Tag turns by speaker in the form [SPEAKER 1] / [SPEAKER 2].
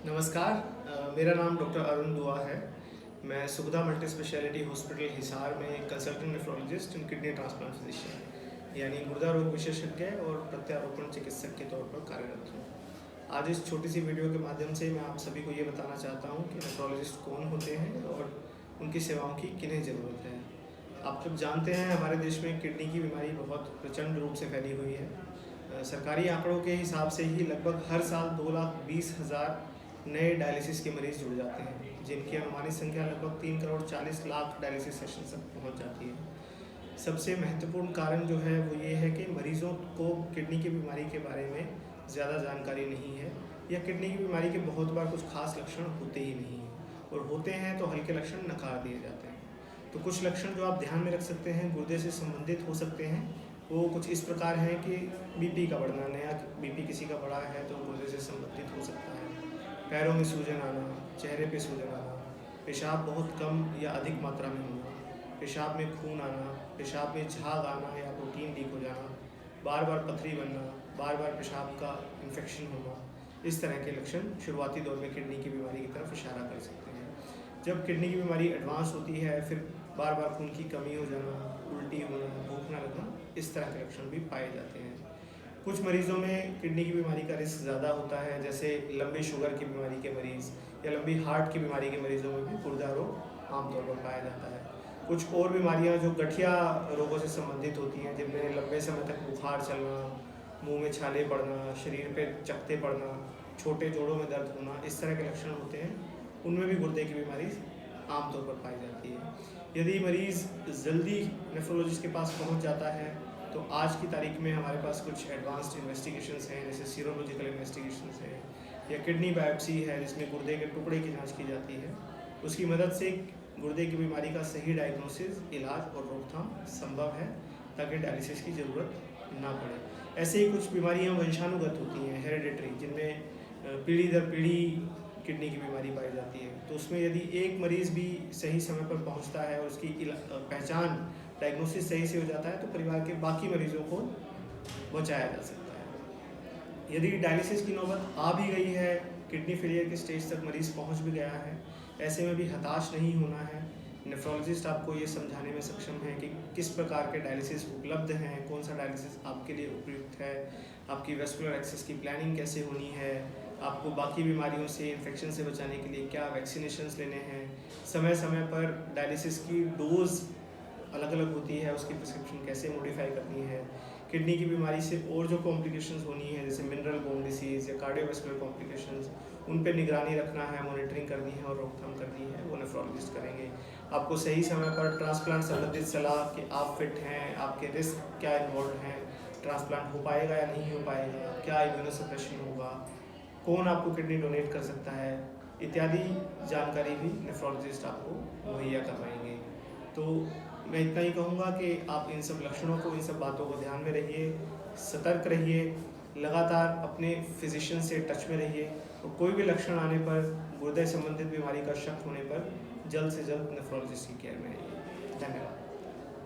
[SPEAKER 1] नमस्कार। मेरा नाम डॉक्टर अरुण दुआ है। मैं सुविधा मल्टी स्पेशलिटी हॉस्पिटल हिसार में consultant nephrologist and kidney transplant physician यानी गुर्दा रोग विशेषज्ञ और प्रत्यारोपण चिकित्सक के तौर पर कार्यरत हूँ। आज इस छोटी सी वीडियो के माध्यम से मैं आप सभी को ये बताना चाहता हूँ कि नेफ्रोलॉजिस्ट कौन होते हैं और उनकी सेवाओं की किन्हें ज़रूरत है। आप लोग जानते हैं हमारे देश में किडनी की बीमारी बहुत प्रचंड रूप से फैली हुई है। सरकारी आंकड़ों के हिसाब से ही लगभग हर साल 2,20,000 नए डायलिसिस के मरीज जुड़ जाते हैं, जिनकी अनुमानित संख्या लगभग 3,40,00,000 डायलिसिस सेशन तक पहुंच जाती है। सबसे महत्वपूर्ण कारण जो है वो ये है कि मरीज़ों को किडनी की बीमारी के बारे में ज़्यादा जानकारी नहीं है या किडनी की बीमारी के बहुत बार कुछ खास लक्षण होते ही नहीं हैं और होते हैं तो हल्के लक्षण नकार दिए जाते हैं। तो कुछ लक्षण जो आप ध्यान में रख सकते हैं गुर्दे से संबंधित हो सकते हैं, वो कुछ इस प्रकार हैं कि बीपी का बढ़ना, नया बीपी किसी का बढ़ा है तो गुर्दे से संबंधित हो सकता है। पैरों में सूजन आना, चेहरे पे सूजन आना, पेशाब बहुत कम या अधिक मात्रा में होना, पेशाब में खून आना, पेशाब में झाग आना या प्रोटीन लीक हो जाना, बार बार पथरी बनना, बार बार पेशाब का इन्फेक्शन होना, इस तरह के लक्षण शुरुआती दौर में किडनी की बीमारी की तरफ इशारा कर सकते हैं। जब किडनी की बीमारी एडवांस होती है फिर बार बार खून की कमी हो जाना, उल्टी होना, भूख न लगना, इस तरह के लक्षण भी पाए जाते हैं। कुछ मरीज़ों में किडनी की बीमारी का रिस्क ज़्यादा होता है, जैसे लंबी शुगर की बीमारी के मरीज़ या लंबी हार्ट की बीमारी के मरीज़ों में भी गुर्दा रोग आमतौर पर पाया जाता है। कुछ और बीमारियां जो गठिया रोगों से संबंधित होती हैं, जिनमें लंबे समय तक बुखार चलना, मुंह में छाले पड़ना, शरीर पे चकत्ते पड़ना, छोटे जोड़ों में दर्द होना, इस तरह के लक्षण होते हैं, उनमें भी गुर्दे की बीमारी आमतौर पर पाई जाती है। यदि मरीज़ जल्दी नेफ्रोलॉजिस्ट के पास पहुंच जाता है तो आज की तारीख में हमारे पास कुछ एडवांस्ड इन्वेस्टिगेशंस हैं, जैसे सीरोलॉजिकल इन्वेस्टिगेशंस हैं या किडनी बायोप्सी है जिसमें गुर्दे के टुकड़े की जांच की जाती है। उसकी मदद से गुर्दे की बीमारी का सही डायग्नोसिस, इलाज और रोकथाम संभव है ताकि डायलिसिस की ज़रूरत ना पड़े। ऐसे ही कुछ बीमारियां वंशानुगत होती हैं, हेरिडिटरी, जिनमें पीढ़ी दर पीढ़ी किडनी की बीमारी पाई जाती है। तो उसमें यदि एक मरीज़ भी सही समय पर पहुंचता है और उसकी पहचान, डायग्नोसिस सही से हो जाता है तो परिवार के बाकी मरीजों को बचाया जा सकता है। यदि डायलिसिस की नौबत आ भी गई है, किडनी फेलियर के स्टेज तक मरीज़ पहुंच भी गया है, ऐसे में भी हताश नहीं होना है। नेफ्रोलॉजिस्ट आपको ये समझाने में सक्षम है कि किस प्रकार के डायलिसिस उपलब्ध हैं, कौन सा डायलिसिस आपके लिए उपयुक्त है, आपकी वेस्कुलर एक्सेस की प्लानिंग कैसे होनी है, आपको बाकी बीमारियों से, इन्फेक्शन से बचाने के लिए क्या वैक्सीनेशंस लेने हैं, समय समय पर डायलिसिस की डोज अलग अलग होती है, उसकी प्रिस्क्रिप्शन कैसे मॉडिफाई करनी है, किडनी की बीमारी से और जो कॉम्प्लिकेशंस होनी है जैसे मिनरल बोन डिसीज़ या कार्डियोवैस्कुलर कॉम्प्लिकेशंस, उन पे निगरानी रखना है, मॉनिटरिंग करनी है और रोकथाम करनी है, वो नेफ्रोलॉजिस्ट करेंगे। आपको सही समय पर ट्रांसप्लांट संबंधित सलाह कि आप फिट हैं, आपके रिस्क क्या इन्वॉल्व हैं, ट्रांसप्लांट हो पाएगा या नहीं हो पाएगा, क्या इम्यूनोसप्रेशन होगा, कौन आपको किडनी डोनेट कर सकता है, इत्यादि जानकारी भी नेफ्रोलॉजिस्ट आपको मुहैया करवाएंगे। तो मैं इतना ही कहूँगा कि आप इन सब लक्षणों को, इन सब बातों को ध्यान में रहिए, सतर्क रहिए, लगातार अपने फिजिशियन से टच में रहिए और कोई भी लक्षण आने पर, गुर्दे संबंधित बीमारी का शक होने पर जल्द से जल्द नेफ्रोलॉजिस्ट की केयर में रहिए। धन्यवाद।